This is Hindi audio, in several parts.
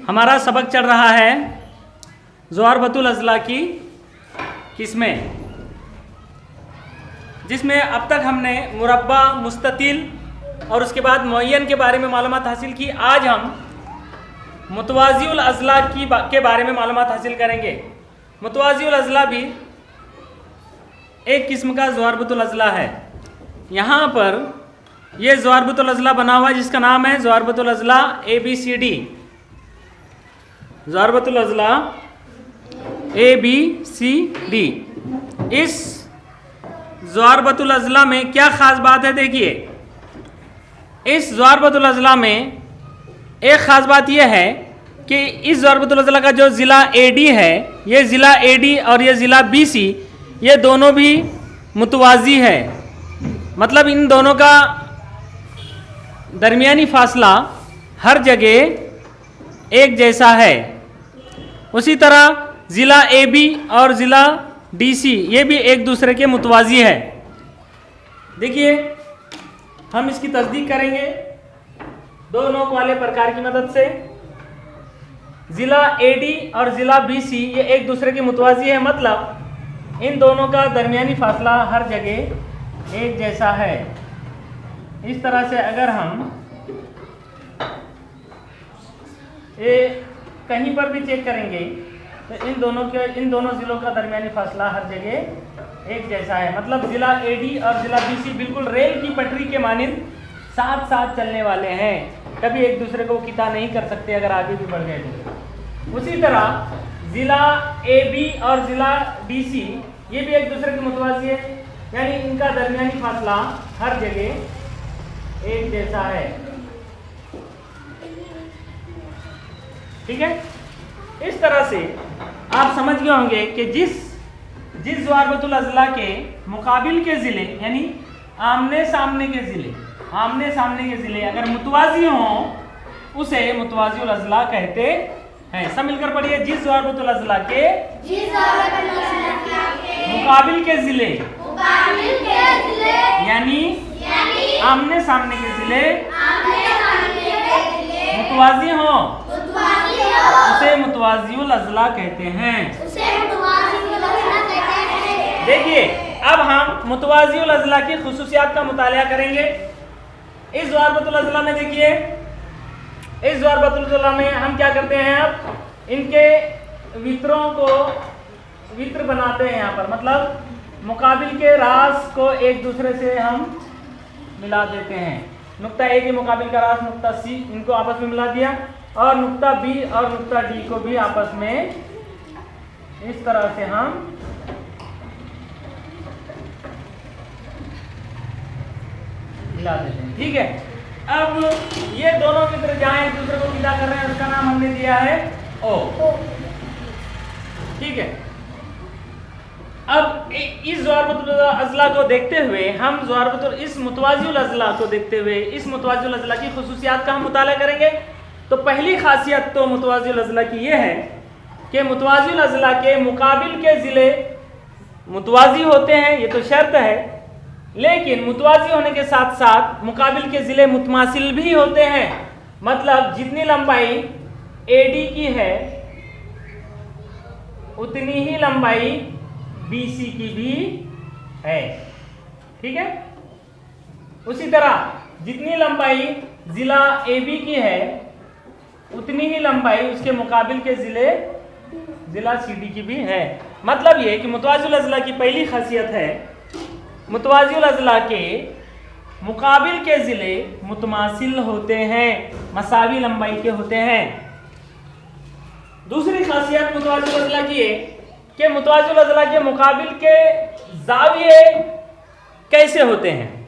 हमारा सबक चल रहा है ज़वारबतुल अज़ला की किस्में, जिसमें अब तक हमने मुरब्बा, मुस्ततिल और उसके बाद मुअय्यन के बारे में मालूमात हासिल की। आज हम मुतवाज़िउल अज़ला के बारे में मालूमात हासिल करेंगे। मुतवाज़िउल अज़ला भी एक किस्म का ज़वारबतुल अज़ला है। यहाँ पर यह ज़वारबतुल अज़ला बना हुआ है जिसका नाम है ज़वारबतुल अज़ला ABCD। ज़वारबतुल अज़ला ABCD। इस ज़वारबतुल अज़ला में क्या ख़ास बात है? देखिए, इस ज़वारबतुल अज़ला में एक ख़ास बात यह है कि इस ज़वारबतुल अज़ला का जो ज़िला AD है, ये ज़िला AD और ये ज़िला BC, ये दोनों भी मुतवाज़ी है। मतलब इन दोनों का दरमियानी फासला हर जगह एक जैसा है। उसी तरह ज़िला AB और ज़िला DC ये भी एक दूसरे के मुतवाज़ी है। देखिए, हम इसकी तस्दीक करेंगे दो नोक वाले प्रकार की मदद से। ज़िला AD और ज़िला BC ये एक दूसरे के मुतवाज़ी है, मतलब इन दोनों का दरमियानी फासला हर जगह एक जैसा है। इस तरह से अगर हम ये कहीं पर भी चेक करेंगे तो इन दोनों ज़िलों का दरमियानी फासला हर जगह एक जैसा है। मतलब ज़िला AD और ज़िला BC बिल्कुल रेल की पटरी के मानिंद साथ साथ चलने वाले हैं, कभी एक दूसरे को किता नहीं कर सकते अगर आगे भी बढ़ गए तो। उसी तरह ज़िला AB और ज़िला DC ये भी एक दूसरे के मुतवाज़ी है, यानी इनका दरमियानी फासला हर जगह एक जैसा है। ठीक है, इस तरह से आप समझ गए होंगे कि जिस ज़वारबतुल अज़ला के मुकाबिल के ज़िले, यानी आमने सामने के ज़िले अगर मुतवाज़ी हों उसे मुतवाज़िउल अज़ला कहते हैं। सब मिलकर पढ़िए। जिस ज़वारबतुल अज़ला के मुकाबिल के ज़िले यानी आमने सामने के ज़िले मुतवाज़ी हों उसे मुतवाज़िउल अज़ला कहते हैं। देखिए, अब हम मुतवाज़िउल अज़ला की खुसूसियात का मुतालिया करेंगे। इस ज़वारबतुल अज़ला में देखिए, इस ज़वारबतुल अज़ला में हम क्या करते हैं, अब इनके वित्रों को वित्र बनाते हैं। यहाँ पर मतलब मुकाबिल के रास को एक दूसरे से हम मिला देते हैं। नुक्ता A के मुकाबिल का रास नुक्ता C, इनको आपस में मिला दिया, और नुक्ता B और नुक्ता D को भी आपस में इस तरह से हम मिला देते हैं। ठीक है, अब ये दोनों मित्र जहां एक दूसरे को विदा कर रहे हैं उसका नाम हमने दिया है O। ठीक है, अब इस ज़वारबतुल अज़ला को देखते हुए हम इस मुतवाज़िउल अज़ला को देखते हुए इस मुतवाज़िउल अज़ला की खुसूसियात का हम मुताला करेंगे। तो पहली खासियत तो मुतवाज़िउल अज़ला की ये है कि मुतवाज़िउल अज़ला के मुकाबिल के ज़िले मुतवाज़ी होते हैं, ये तो शर्त है, लेकिन मुतवाज़ी होने के साथ साथ मुकाबिल के ज़िले मुतमासिल भी होते हैं। मतलब जितनी लंबाई AD की है उतनी ही लंबाई BC की भी है। ठीक है, उसी तरह जितनी लंबाई ज़िला AB की है उतनी ही लंबाई उसके मुकाबिल के ज़िला CD की भी है। मतलब ये कि मुतवाज़िउल अज़ला की पहली खासियत है मुतवाज़िउल अज़ला के मुकाबिल के ज़िले मुतमासिल होते हैं, मसावी लंबाई के होते हैं। दूसरी खासियत मुतवाज़िउल अज़ला की है कि मुतवाज़िउल अज़ला के मुकाबिल के ज़ाविये कैसे होते हैं।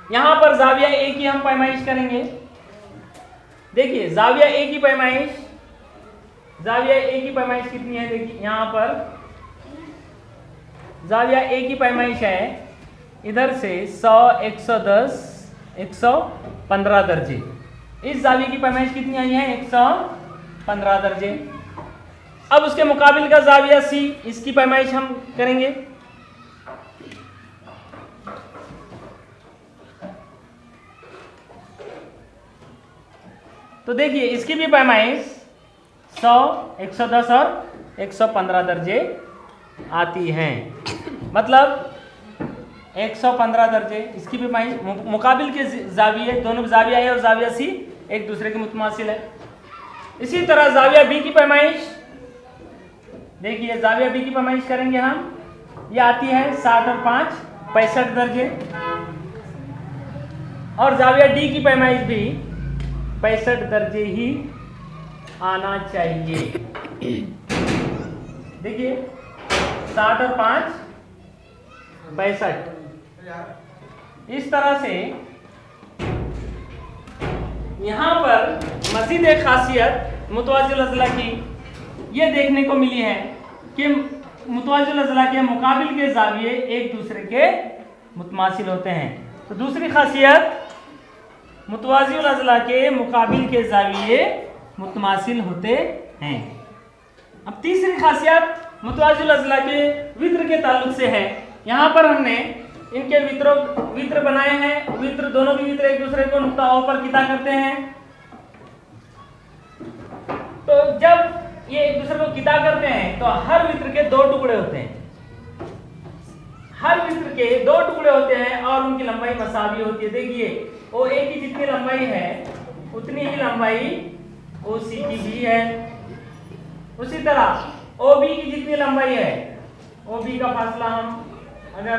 यहाँ पर ज़ाविया A की हम पैमाइश करेंगे। देखिए, ज़ाविया A की पैमाइश कितनी है? देखिए, यहाँ पर ज़ाविया A की पैमाइश है इधर से 100, 110, 115 दर्जे। इस ज़ाविये की पैमाइश कितनी आई है? 115 दर्जे। अब उसके मुकाबिल का ज़ाविया C, इसकी पैमाइश हम करेंगे। तो देखिए इसकी भी पैमाइश 100, 110 और 115 दर्जे आती हैं। मतलब 115 दर्जे, इसकी भी पैमाइश मुकाबिल के जाविये, दोनों जाविया ए और जाविया सी एक दूसरे के मुतमासिल है। इसी तरह जाविया बी की पैमाइश देखिए, जाविया बी की पैमाइश करेंगे हम, ये आती है 60 और 5 65 दर्जे, और जाविया डी की पैमाइश भी 65 दर्जे ही आना चाहिए। देखिए 60 और 5 65। इस तरह से यहां पर मजीद एक खासियत मुतवाजिल अज़ला की ये देखने को मिली है कि मुतवाजिल अज़ला के मुकाबिल के जाविये एक दूसरे के मुतमासिल होते हैं। तो दूसरी खासियत, मुतवाजिल अज़ला के मुकाबिल के जाविये मुतमासिल होते हैं। अब तीसरी खासियत मुतवाजिल अज़ला के वित्र के ताल्लुक से है। यहाँ पर हमने इनके वित्र बनाए हैं। वित्र, दोनों भी वित्र एक दूसरे को नुक्ता ओ पर किता करते हैं। तो जब ये एक दूसरे को किता करते हैं तो हर वित्र के 2 टुकड़े होते हैं। हर वित्र के 2 टुकड़े होते हैं और उनकी लंबाई मसावी होती है। देखिए ओ ए की जितनी लंबाई है उतनी ही लंबाई ओ सी की भी है। उसी तरह ओ बी की जितनी लंबाई है, ओ बी का फासला हम अगर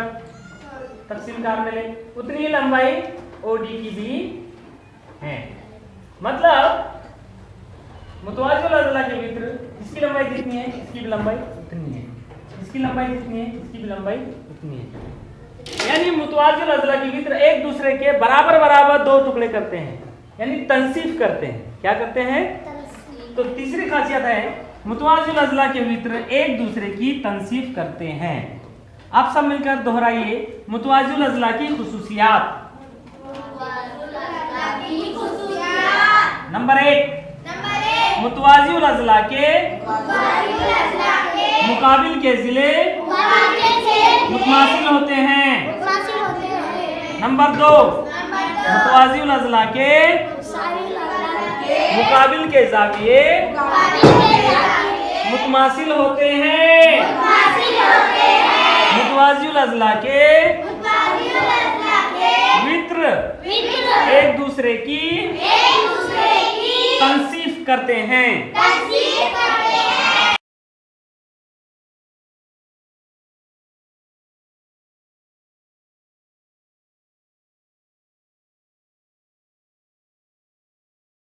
तकसीम कार में ले उतनी ही लंबाई ओ डी की भी है। मतलब मुतवाजिल अज़ला के वित्र, इसकी लंबाई जितनी है इसकी भी लंबाई उतनी है, इसकी लंबाई जितनी है इसकी भी लंबाई उतनी है। यानी मुतवाजिल अज़ला के वित्र एक दूसरे के बराबर बराबर 2 टुकड़े करते हैं, यानी तनसीफ करते हैं। क्या करते हैं? तो तीसरी खासियत है मुतवाजिल अज़ला के वित्र एक दूसरे की तनसीफ करते हैं। आप सब मिलकर दोहराइए मुतवाजिल अज़ला की खुसूसियात। नंबर 1, मुतवाजिल अज़ला के मुकाबिल के ज़िले मुतमासिल होते हैं। नंबर 2, मुतवाजिल अज़ला के मुकाबिल के जाविये मुतमासिल होते हैं। मुतवाजिल अज़ला के वित्र एक दूसरे की तनसीफ करते हैं।